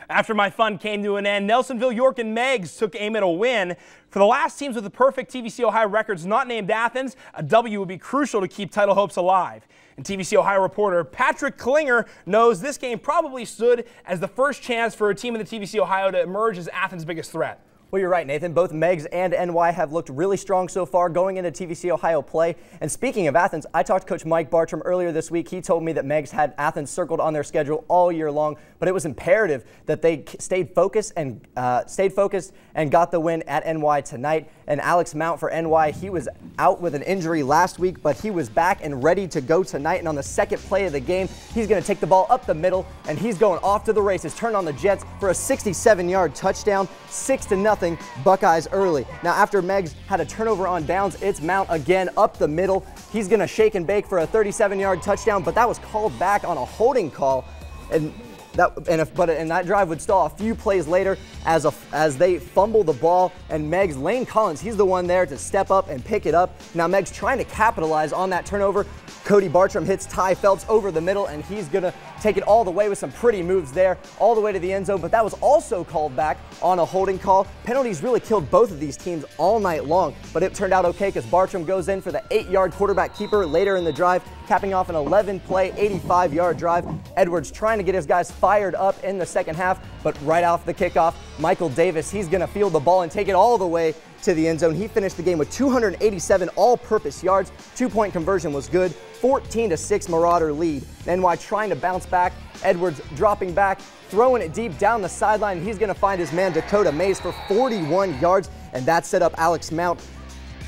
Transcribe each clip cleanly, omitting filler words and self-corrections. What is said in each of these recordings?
After my fun came to an end, Nelsonville-York and Meigs took aim at a win. For the last teams with the perfect TVC-Ohio records not named Athens, a W would be crucial to keep title hopes alive. And TVC-Ohio reporter Patrick Klinger knows this game probably stood as the first chance for a team in the TVC-Ohio to emerge as Athens' biggest threat. Well, you're right, Nathan. Both Meigs and NY have looked really strong so far going into TVC-Ohio play. And speaking of Athens, I talked to Coach Mike Bartram earlier this week. He told me that Meigs had Athens circled on their schedule all year long, but it was imperative that they stayed focused and got the win at NY tonight. And Alex Mount for NY, he was out with an injury last week, but he was back and ready to go tonight. And on the second play of the game, he's going to take the ball up the middle, and he's going off to the races. Turn on the Jets for a 67-yard touchdown, 6-0. Buckeyes early. Now, after Meigs had a turnover on downs, it's Mount again up the middle. He's going to shake and bake for a 37-yard touchdown, but that was called back on a holding call. And that drive would stall a few plays later as they fumble the ball, and Meigs, Lane Collins, he's the one there to step up and pick it up. Now Meigs trying to capitalize on that turnover. Cody Bartram hits Ty Phelps over the middle, and he's going to take it all the way with some pretty moves there, all the way to the end zone, but that was also called back on a holding call. Penalties really killed both of these teams all night long, but it turned out okay because Bartram goes in for the 8-yard quarterback keeper later in the drive, capping off an 11-play, 85-yard drive. Edwards trying to get his guys fired up in the second half, but right off the kickoff, Michael Davis, he's going to field the ball and take it all the way to the end zone. He finished the game with 287 all-purpose yards. 2-point conversion was good. 14-6 Marauder lead. NY trying to bounce back. Edwards dropping back, throwing it deep down the sideline. He's going to find his man Dakota Mays for 41 yards, and that set up Alex Mount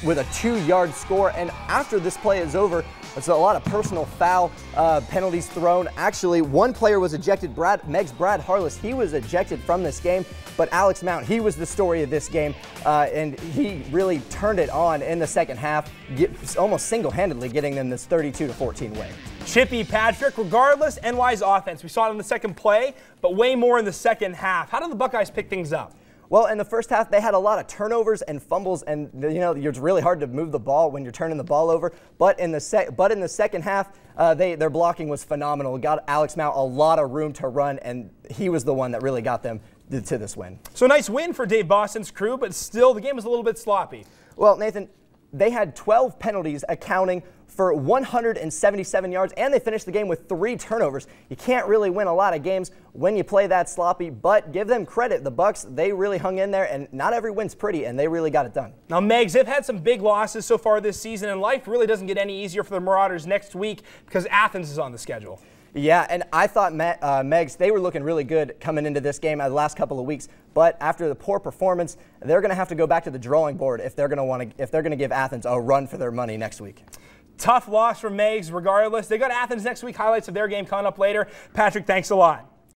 with a 2-yard score. And after this play is over, it's a lot of personal foul penalties thrown. Actually, one player was ejected, Meigs Brad Harless. He was ejected from this game, but Alex Mount, he was the story of this game, and he really turned it on in the second half, almost single-handedly getting them this 32-14 win. Chippy, Patrick, regardless, NY's offense, we saw it in the second play, but way more in the second half. How did the Buckeyes pick things up? Well, in the first half, they had a lot of turnovers and fumbles, and it's really hard to move the ball when you're turning the ball over. But in the second half, their blocking was phenomenal. It got Alex Mount a lot of room to run, and he was the one that really got them to this win. So nice win for Dave Boston's crew, but still the game was a little bit sloppy. Well, Nathan, they had 12 penalties accounting for 177 yards, and they finished the game with 3 turnovers. You can't really win a lot of games when you play that sloppy, but give them credit. The Bucks, they really hung in there, and not every win's pretty, and they really got it done. Now, Meigs, they've had some big losses so far this season, and life really doesn't get any easier for the Marauders next week because Athens is on the schedule. Yeah, and I thought Meigs, they were looking really good coming into this game the last couple of weeks, but after the poor performance, they're going to have to go back to the drawing board if they're going to give Athens a run for their money next week. Tough loss for Meigs regardless. They got Athens next week. Highlights of their game coming up later. Patrick, thanks a lot.